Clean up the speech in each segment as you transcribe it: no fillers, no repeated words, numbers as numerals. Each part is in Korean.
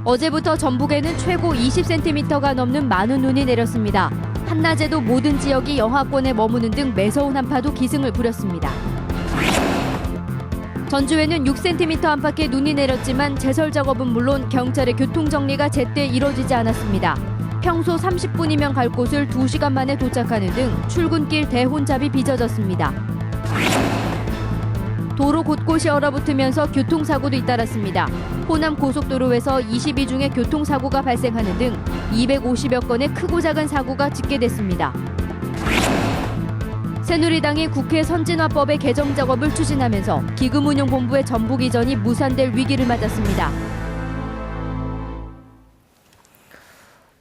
어제부터 전북에는 최고 20cm가 넘는 많은 눈이 내렸습니다. 한낮에도 모든 지역이 영하권에 머무는 등 매서운 한파도 기승을 부렸습니다. 전주에는 6cm 안팎의 눈이 내렸지만 제설 작업은 물론 경찰의 교통정리가 제때 이뤄지지 않았습니다. 평소 30분이면 갈 곳을 2시간 만에 도착하는 등 출근길 대혼잡이 빚어졌습니다. 도로 곳곳이 얼어붙으면서 교통사고도 잇따랐습니다. 호남 고속도로에서 22중의 교통사고가 발생하는 등 250여 건의 크고 작은 사고가 집계됐습니다. 새누리당이 국회 선진화법의 개정 작업을 추진하면서 기금운용본부의 전북 이전이 무산될 위기를 맞았습니다.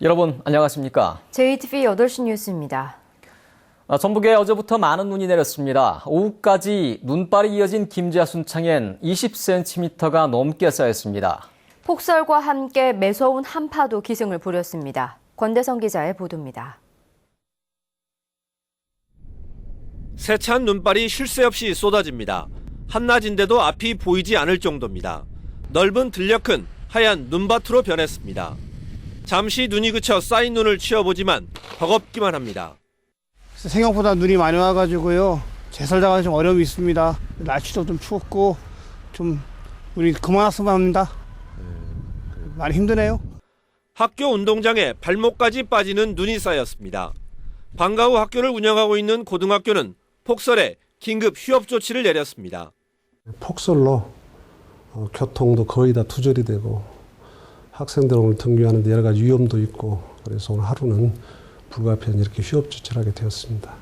여러분 안녕하십니까? JTV 8시 뉴스입니다. 전북에 어제부터 많은 눈이 내렸습니다. 오후까지 눈발이 이어진 김제와 순창엔 20cm가 넘게 쌓였습니다. 폭설과 함께 매서운 한파도 기승을 부렸습니다. 권대성 기자의 보도입니다. 세찬 눈발이 쉴 새 없이 쏟아집니다. 한낮인데도 앞이 보이지 않을 정도입니다. 넓은 들녘은 하얀 눈밭으로 변했습니다. 잠시 눈이 그쳐 쌓인 눈을 치워보지만 버겁기만 합니다. 생각보다 눈이 많이 와가지고요. 제설 작업이 좀 어려움이 있습니다. 날씨도 좀 추웠고 좀 눈이 그만 왔으면 합니다. 많이 힘드네요. 학교 운동장에 발목까지 빠지는 눈이 쌓였습니다. 방과 후 학교를 운영하고 있는 고등학교는 폭설에 긴급 휴업 조치를 내렸습니다. 폭설로 교통도 거의 다 투절이 되고 학생들 오늘 등교하는데 여러 가지 위험도 있고 그래서 오늘 하루는 불가피한 이렇게 휴업 조치를 하게 되었습니다.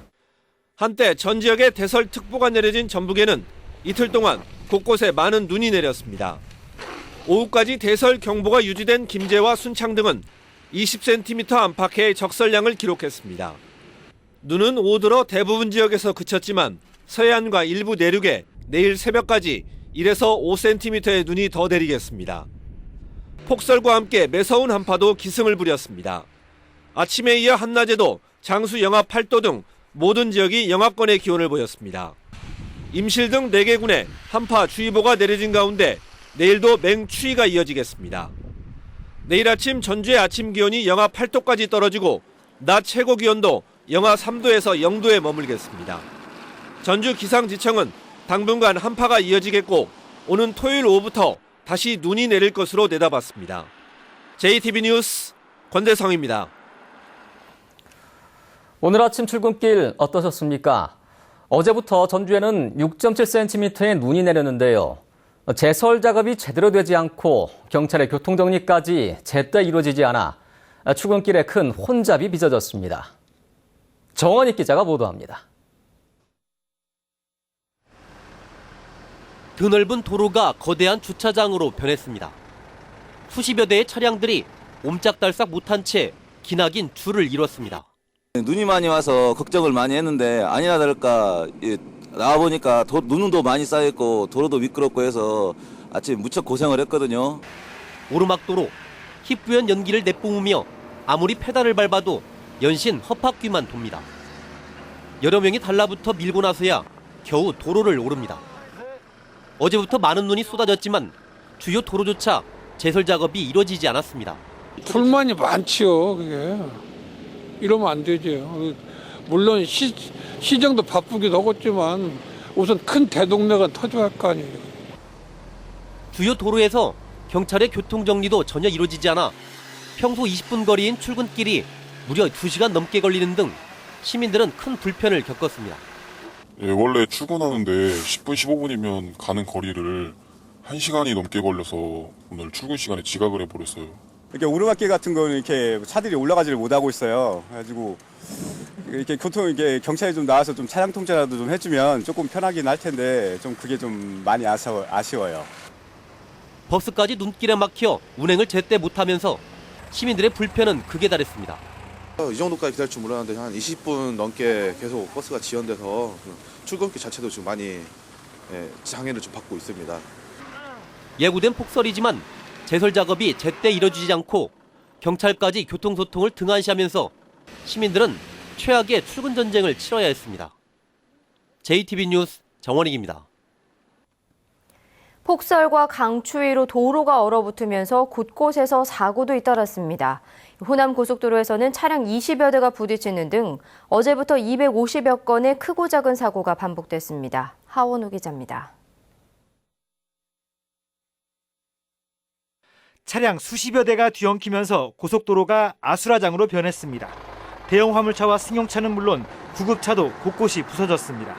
한때 전 지역에 대설특보가 내려진 전북에는 이틀 동안 곳곳에 많은 눈이 내렸습니다. 오후까지 대설 경보가 유지된 김제와 순창 등은 20cm 안팎의 적설량을 기록했습니다. 눈은 오들어 대부분 지역에서 그쳤지만 서해안과 일부 내륙에 내일 새벽까지 1에서 5cm의 눈이 더 내리겠습니다. 폭설과 함께 매서운 한파도 기승을 부렸습니다. 아침에 이어 한낮에도 장수 영하 8도 등 모든 지역이 영하권의 기온을 보였습니다. 임실 등 4개 군에 한파주의보가 내려진 가운데 내일도 맹추위가 이어지겠습니다. 내일 아침 전주의 아침 기온이 영하 8도까지 떨어지고 낮 최고 기온도 영하 3도에서 0도에 머물겠습니다. 전주 기상지청은 당분간 한파가 이어지겠고 오는 토요일 오후부터 다시 눈이 내릴 것으로 내다봤습니다. JTB 뉴스 권대성입니다. 오늘 아침 출근길 어떠셨습니까? 어제부터 전주에는 6.7cm의 눈이 내렸는데요. 제설 작업이 제대로 되지 않고 경찰의 교통정리까지 제때 이루어지지 않아 출근길에 큰 혼잡이 빚어졌습니다. 정원익 기자가 보도합니다. 드넓은 도로가 거대한 주차장으로 변했습니다. 수십여 대의 차량들이 옴짝달싹 못한 채 기나긴 줄을 이뤘습니다. 눈이 많이 와서 걱정을 많이 했는데 아니나 다를까 나와보니까 눈도 많이 쌓여있고 도로도 미끄럽고 해서 아침 무척 고생을 했거든요. 오르막도로 희뿌연 연기를 내뿜으며 아무리 페달을 밟아도 연신 헛바퀴만 돕니다. 여러 명이 달라붙어 밀고 나서야 겨우 도로를 오릅니다. 어제부터 많은 눈이 쏟아졌지만 주요 도로조차 제설 작업이 이루어지지 않았습니다. 불만이 많지요, 그게. 이러면 안 되죠. 물론 시정도 바쁘기도 하겠지만 우선 큰 대동네가 터져야 할 거 아니에요. 주요 도로에서 경찰의 교통정리도 전혀 이루어지지 않아 평소 20분 거리인 출근길이 무려 2시간 넘게 걸리는 등 시민들은 큰 불편을 겪었습니다. 예, 원래 출근하는데 10분, 15분이면 가는 거리를 1시간이 넘게 걸려서 오늘 출근 시간에 지각을 해버렸어요. 이렇게 오르막길 같은 거는 이렇게 차들이 올라가지를 못하고 있어요. 그래가지고 이렇게 경찰이 좀 나와서 좀 차량 통제라도 좀 해주면 조금 편하긴 할 텐데 좀 그게 좀 많이 아쉬워요. 버스까지 눈길에 막혀 운행을 제때 못하면서 시민들의 불편은 극에 달했습니다. 이 정도까지 기다릴 줄 몰랐는데 한 20분 넘게 계속 버스가 지연돼서 출근길 자체도 지금 많이 장애를 좀 받고 있습니다. 예고된 폭설이지만 제설 작업이 제때 이뤄지지 않고 경찰까지 교통소통을 등한시하면서 시민들은 최악의 출근 전쟁을 치러야 했습니다. JTB 뉴스 정원익입니다. 폭설과 강추위로 도로가 얼어붙으면서 곳곳에서 사고도 잇따랐습니다. 호남 고속도로에서는 차량 20여 대가 부딪히는 등 어제부터 250여 건의 크고 작은 사고가 반복됐습니다. 하원우 기자입니다. 차량 수십여 대가 뒤엉키면서 고속도로가 아수라장으로 변했습니다. 대형 화물차와 승용차는 물론 구급차도 곳곳이 부서졌습니다.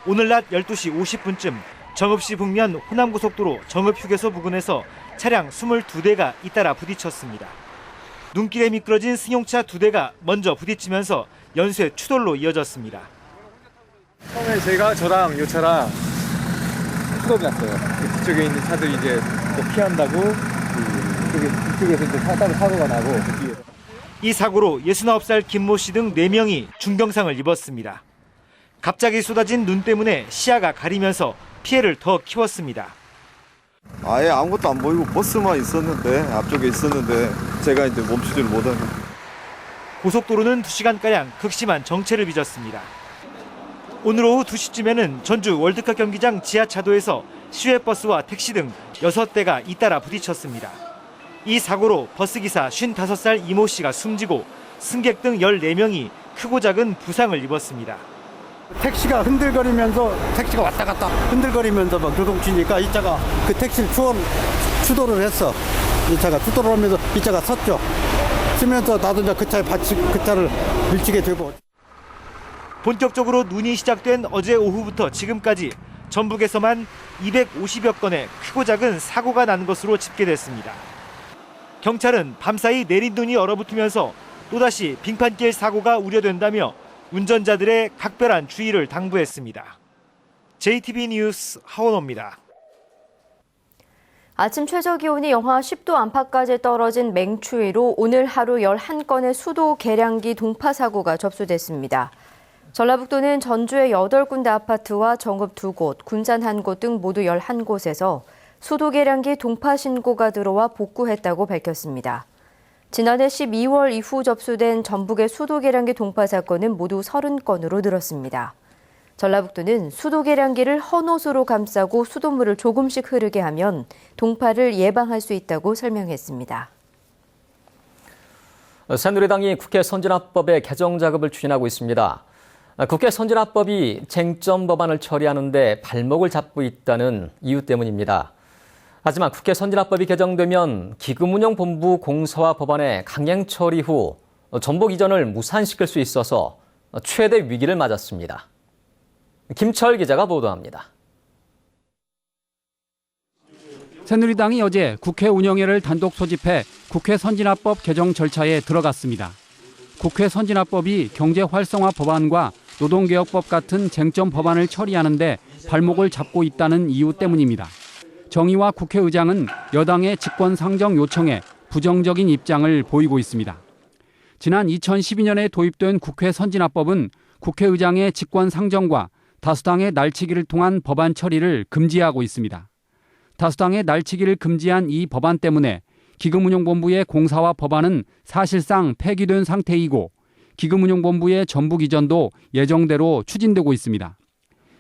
오늘 낮 12시 50분쯤 정읍시 북면 호남고속도로 정읍휴게소 부근에서 차량 22대가 잇따라 부딪혔습니다. 눈길에 미끄러진 승용차 2대가 먼저 부딪히면서 연쇄 추돌로 이어졌습니다. 처음에 저랑 이 차랑 추돌이 났어요. 그쪽에 있는 차들이 이제 또 피한다고 그쪽에서 이제 따로 사고가 나고 그 뒤에서. 이 사고로 69살 김모 씨 등 4명이 중경상을 입었습니다. 갑자기 쏟아진 눈 때문에 시야가 가리면서 피해를 더 키웠습니다. 아예 아무것도 안 보이고 버스만 있었는데 앞쪽에 있었는데 제가 이제 멈추지를 못하고. 고속도로는 2시간가량 극심한 정체를 빚었습니다. 오늘 오후 2시쯤에는 전주 월드컵 경기장 지하차도에서 시외버스와 택시 등 6대가 잇따라 부딪혔습니다. 이 사고로 버스기사 55살 이모 씨가 숨지고 승객 등 14명이 크고 작은 부상을 입었습니다. 택시가 흔들거리면서 택시가 왔다 갔다 흔들거리면서 막 요동치니까 이 차가 그 택시를 추돌을 했어. 이 차가 추돌을 하면서 이 차가 섰죠. 쓰면서 나도 이제 그 차를 밀치게 되고. 본격적으로 눈이 시작된 어제 오후부터 지금까지 전북에서만 250여 건의 크고 작은 사고가 난 것으로 집계됐습니다. 경찰은 밤사이 내린 눈이 얼어붙으면서 또다시 빙판길 사고가 우려된다며 운전자들의 각별한 주의를 당부했습니다. JTB 뉴스 하원호입니다. 아침 최저기온이 영하 10도 안팎까지 떨어진 맹추위로 오늘 하루 11건의 수도 계량기 동파 사고가 접수됐습니다. 전라북도는 전주의 8군데 아파트와 정읍 2곳, 군산 1곳 등 모두 11곳에서 수도 계량기 동파 신고가 들어와 복구했다고 밝혔습니다. 지난해 12월 이후 접수된 전북의 수도 계량기 동파 사건은 모두 30건으로 늘었습니다. 전라북도는 수도 계량기를 헌옷으로 감싸고 수돗물을 조금씩 흐르게 하면 동파를 예방할 수 있다고 설명했습니다. 새누리당이 국회 선진화법의 개정 작업을 추진하고 있습니다. 국회 선진화법이 쟁점 법안을 처리하는데 발목을 잡고 있다는 이유 때문입니다. 하지만 국회 선진화법이 개정되면 기금운용본부 공사와 법안의 강행 처리 후 전복 이전을 무산시킬 수 있어서 최대 위기를 맞았습니다. 김철 기자가 보도합니다. 새누리당이 어제 국회 운영회를 단독 소집해 국회 선진화법 개정 절차에 들어갔습니다. 국회 선진화법이 경제 활성화 법안과 노동개혁법 같은 쟁점 법안을 처리하는데 발목을 잡고 있다는 이유 때문입니다. 정의와 국회의장은 여당의 직권 상정 요청에 부정적인 입장을 보이고 있습니다. 지난 2012년에 도입된 국회 선진화법은 국회의장의 직권 상정과 다수당의 날치기를 통한 법안 처리를 금지하고 있습니다. 다수당의 날치기를 금지한 이 법안 때문에 기금운용본부의 공사와 법안은 사실상 폐기된 상태이고 기금운용본부의 전북 이전도 예정대로 추진되고 있습니다.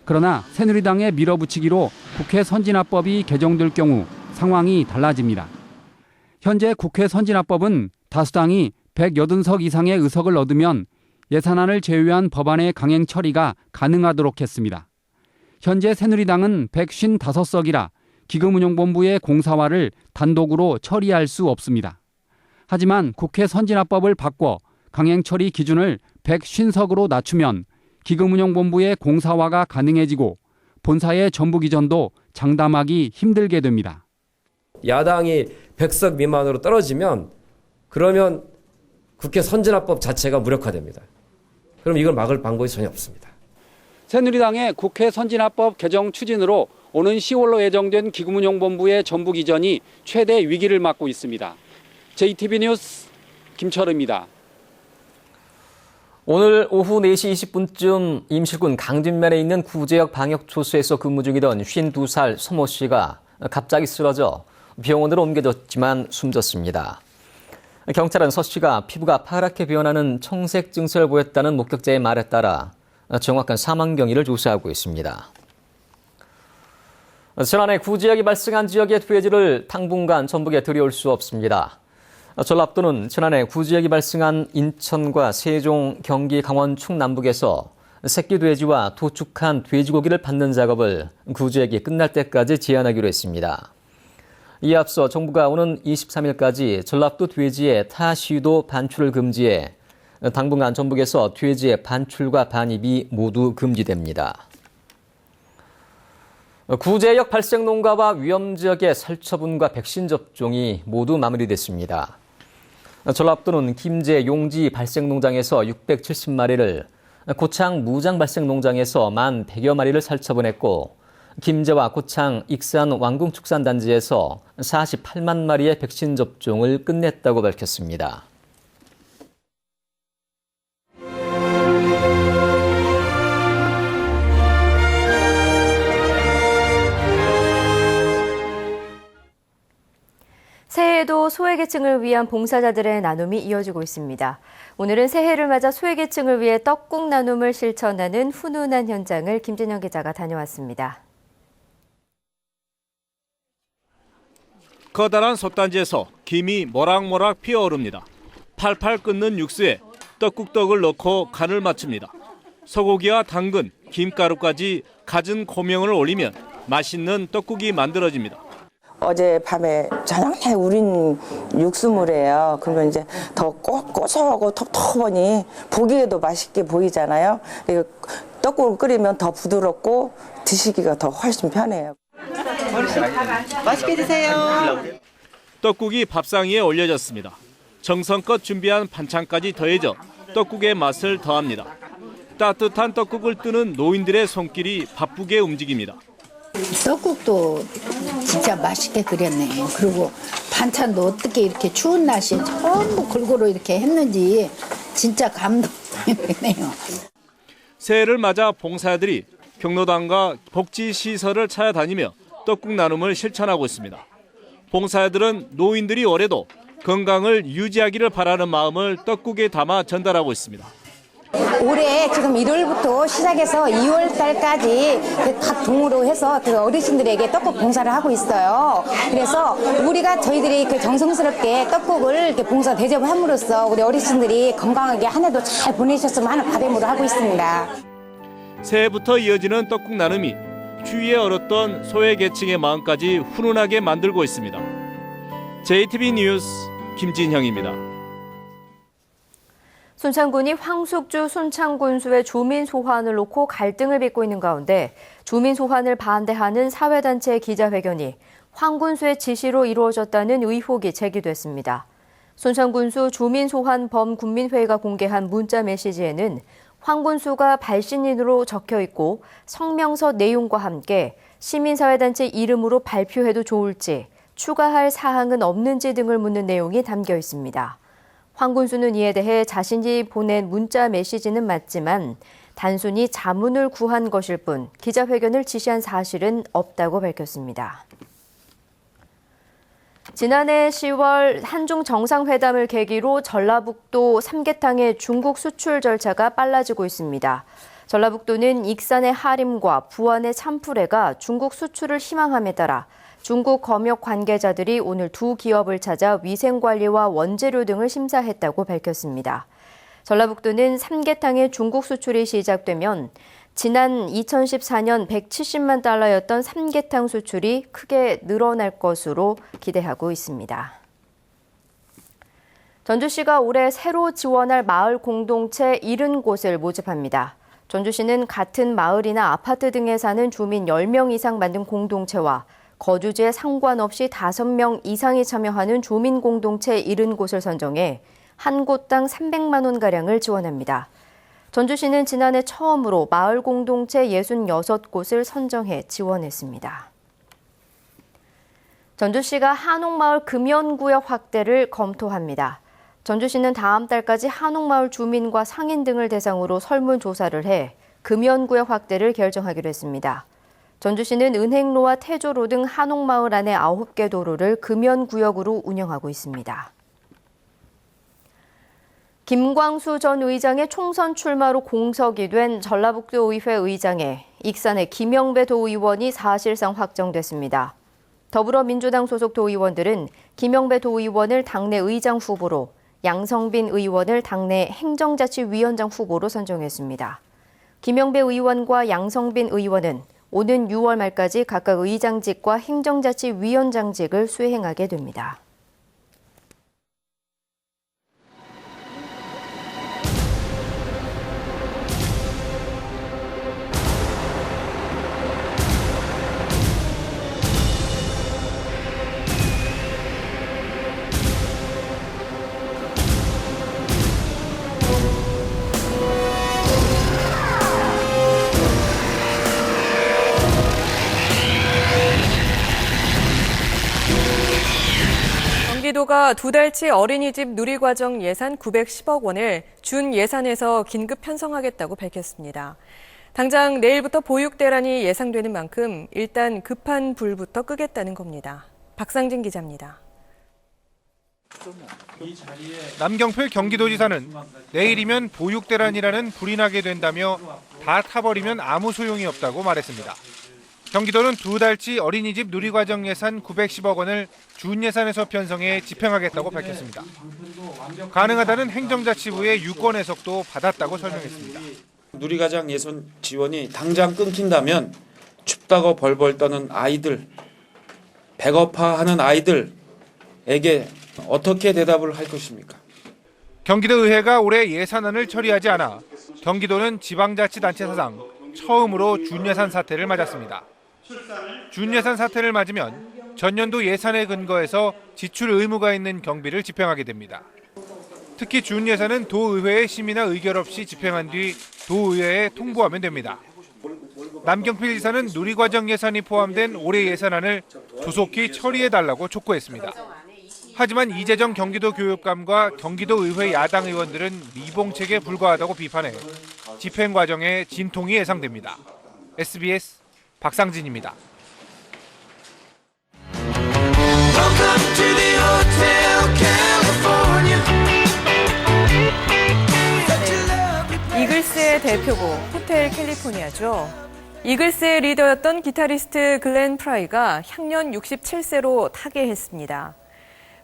그러나 새누리당의 밀어붙이기로 국회 선진화법이 개정될 경우 상황이 달라집니다. 현재 국회 선진화법은 다수당이 180석 이상의 의석을 얻으면 예산안을 제외한 법안의 강행 처리가 가능하도록 했습니다. 현재 새누리당은 155석이라 기금운용본부의 공사화를 단독으로 처리할 수 없습니다. 하지만 국회 선진화법을 바꿔 강행 처리 기준을 150석으로 낮추면 기금운용본부의 공사화가 가능해지고 본사의 전북 이전도 장담하기 힘들게 됩니다. 야당이 100석 미만으로 떨어지면 그러면 국회 선진화법 자체가 무력화됩니다. 그럼 이걸 막을 방법이 전혀 없습니다. 새누리당의 국회 선진화법 개정 추진으로 오는 10월로 예정된 기금운용본부의 전북 이전이 최대 위기를 맞고 있습니다. JTB 뉴스 김철우입니다. 오늘 오후 4시 20분쯤 임실군 강진면에 있는 구제역 방역초소에서 근무 중이던 52살 서모 씨가 갑자기 쓰러져 병원으로 옮겨졌지만 숨졌습니다. 경찰은 서 씨가 피부가 파랗게 변하는 청색 증세를 보였다는 목격자의 말에 따라 정확한 사망 경위를 조사하고 있습니다. 지난해 구지역이 발생한 지역의 돼지를 당분간 전북에 들여올 수 없습니다. 전라북도는 지난해 구지역이 발생한 인천과 세종, 경기, 강원 충남북에서 새끼 돼지와 도축한 돼지고기를 받는 작업을 구지역이 끝날 때까지 제한하기로 했습니다. 이에 앞서 정부가 오는 23일까지 전라북도 돼지의 타 시도 반출을 금지해 당분간 전북에서 돼지의 반출과 반입이 모두 금지됩니다. 구제역 발생 농가와 위험 지역의 살처분과 백신 접종이 모두 마무리됐습니다. 전라북도는 김제 용지 발생 농장에서 670마리를, 고창 무장 발생 농장에서 1,100여 마리를 살처분했고, 김제와 고창 익산 왕궁축산단지에서 48만 마리의 백신 접종을 끝냈다고 밝혔습니다. 새해에도 소외계층을 위한 봉사자들의 나눔이 이어지고 있습니다. 오늘은 새해를 맞아 소외계층을 위해 떡국 나눔을 실천하는 훈훈한 현장을 김진영 기자가 다녀왔습니다. 커다란 솥단지에서 김이 모락모락 피어오릅니다. 팔팔 끓는 육수에 떡국떡을 넣고 간을 맞춥니다. 소고기와 당근, 김가루까지 갖은 고명을 올리면 맛있는 떡국이 만들어집니다. 어젯밤에 저녁에 우린 육수물이에요. 그러면 이제 더 고소하고 텁텁하니 보기에도 맛있게 보이잖아요. 떡국을 끓이면 더 부드럽고 드시기가 더 훨씬 편해요. 맛있게 드세요. 떡국이 밥상 위에 올려졌습니다. 정성껏 준비한 반찬까지 더해져 떡국의 맛을 더합니다. 따뜻한 떡국을 뜨는 노인들의 손길이 바쁘게 움직입니다. 떡국도 진짜 맛있게 끓였네요. 그리고 반찬도 어떻게 이렇게 추운 날씨에 전부 골고루 이렇게 했는지 진짜 감동이네요. 새해를 맞아 봉사자들이 경로당과 복지시설을 찾아다니며 떡국 나눔을 실천하고 있습니다. 봉사자들은 노인들이 올해도 건강을 유지하기를 바라는 마음을 떡국에 담아 전달하고 있습니다. 올해 지금 1월부터 시작해서 2월 달까지 각 동으로 해서 그 어르신들에게 떡국 봉사를 하고 있어요. 그래서 저희들이 정성스럽게 떡국을 이렇게 봉사 대접을 함으로써 우리 어르신들이 건강하게 한 해도 잘 보내셨으면 하는 바람으로 하고 있습니다. 새해부터 이어지는 떡국 나눔이 추위에 얼었던 소외계층의 마음까지 훈훈하게 만들고 있습니다. JTB 뉴스 김진형입니다. 순창군이 황숙주 순창군수의 주민 소환을 놓고 갈등을 빚고 있는 가운데 주민 소환을 반대하는 사회단체의 기자회견이 황 군수의 지시로 이루어졌다는 의혹이 제기됐습니다. 순창군수 주민 소환 범군민회의가 공개한 문자 메시지에는 황 군수가 발신인으로 적혀 있고 성명서 내용과 함께 시민사회단체 이름으로 발표해도 좋을지 추가할 사항은 없는지 등을 묻는 내용이 담겨 있습니다. 황 군수는 이에 대해 자신이 보낸 문자 메시지는 맞지만 단순히 자문을 구한 것일 뿐 기자회견을 지시한 사실은 없다고 밝혔습니다. 지난해 10월 한중 정상회담을 계기로 전라북도 삼계탕의 중국 수출 절차가 빨라지고 있습니다. 전라북도는 익산의 하림과 부안의 참프레가 중국 수출을 희망함에 따라 중국 검역 관계자들이 오늘 두 기업을 찾아 위생관리와 원재료 등을 심사했다고 밝혔습니다. 전라북도는 삼계탕의 중국 수출이 시작되면 지난 2014년 170만 달러였던 삼계탕 수출이 크게 늘어날 것으로 기대하고 있습니다. 전주시가 올해 새로 지원할 마을 공동체 70곳을 모집합니다. 전주시는 같은 마을이나 아파트 등에 사는 주민 10명 이상 만든 공동체와 거주지에 상관없이 5명 이상이 참여하는 주민 공동체 70곳을 선정해 한 곳당 300만 원가량을 지원합니다. 전주시는 지난해 처음으로 마을 공동체 66곳을 선정해 지원했습니다. 전주시가 한옥마을 금연구역 확대를 검토합니다. 전주시는 다음 달까지 한옥마을 주민과 상인 등을 대상으로 설문조사를 해 금연구역 확대를 결정하기로 했습니다. 전주시는 은행로와 태조로 등 한옥마을 안에 9개 도로를 금연구역으로 운영하고 있습니다. 김광수 전 의장의 총선 출마로 공석이 된 전라북도 의회 의장에 익산의 김영배 도의원이 사실상 확정됐습니다. 더불어민주당 소속 도의원들은 김영배 도의원을 당내 의장 후보로, 양성빈 의원을 당내 행정자치위원장 후보로 선정했습니다. 김영배 의원과 양성빈 의원은 오는 6월 말까지 각각 의장직과 행정자치위원장직을 수행하게 됩니다. 경기도가 2달치 어린이집 누리과정 예산 910억 원을 준 예산에서 긴급 편성하겠다고 밝혔습니다. 당장 내일부터 보육 대란이 예상되는 만큼 일단 급한 불부터 끄겠다는 겁니다. 박상진 기자입니다. 남경필 경기도지사는 내일이면 보육 대란이라는 불이 나게 된다며 다 타버리면 아무 소용이 없다고 말했습니다. 경기도는 2달치 어린이집 누리과정 예산 910억 원을 준 예산에서 편성해 집행하겠다고 밝혔습니다. 가능하다는 행정자치부의 유권 해석도 받았다고 설명했습니다. 누리과정 예산 지원이 당장 끊긴다면 춥다고 벌벌 떠는 아이들, 배고파하는 아이들에게 어떻게 대답을 할 것입니까? 경기도의회가 올해 예산안을 처리하지 않아 경기도는 지방자치단체 사상 처음으로 준예산 사태를 맞았습니다. 준예산 사태를 맞으면 전년도 예산에 근거해서 지출 의무가 있는 경비를 집행하게 됩니다. 특히 준예산은 도의회의 심의나 의결 없이 집행한 뒤 도의회에 통보하면 됩니다. 남경필 지사는 누리과정 예산이 포함된 올해 예산안을 조속히 처리해달라고 촉구했습니다. 하지만 이재정 경기도 교육감과 경기도의회 야당 의원들은 미봉책에 불과하다고 비판해 집행 과정에 진통이 예상됩니다. SBS 박상진입니다. 이글스의 대표곡 호텔 캘리포니아죠. 이글스의 리더였던 기타리스트 글렌 프라이가 향년 67세로 타계했습니다.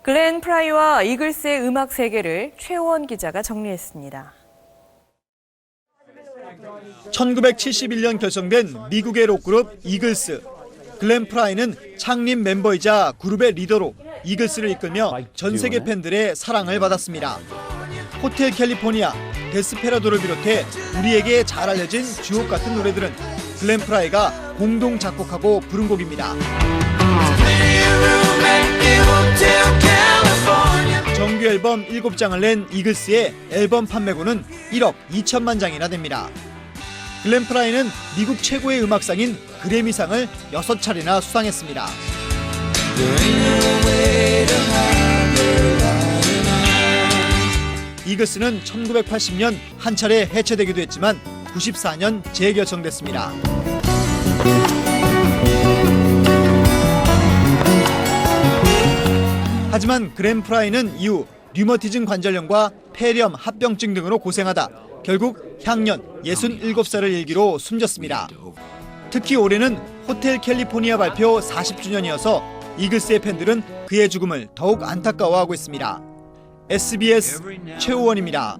글렌 프라이와 이글스의 음악 세계를 최호원 기자가 정리했습니다. 1971년 결성된 미국의 록그룹 이글스. 글렌 프라이는 창립 멤버이자 그룹의 리더로 이글스를 이끌며 전 세계 팬들의 사랑을 받았습니다. 호텔 캘리포니아, 데스페라도를 비롯해 우리에게 잘 알려진 주옥 같은 노래들은 글렌 프라이가 공동 작곡하고 부른 곡입니다. 정규 앨범 7장을 낸 이글스의 앨범 판매고는 1억 2천만 장이나 됩니다. 글렌 프라이는 미국 최고의 음악상인 그래미상을 6차례나 수상했습니다. 이글스는 1980년 한 차례 해체되기도 했지만 94년 재결성됐습니다. 하지만 글렌 프라이는 이후 류머티즘 관절염과 폐렴, 합병증 등으로 고생하다 결국 향년 67살을 일기로 숨졌습니다. 특히 올해는 호텔 캘리포니아 발표 40주년이어서 이글스의 팬들은 그의 죽음을 더욱 안타까워하고 있습니다. SBS 최호원입니다.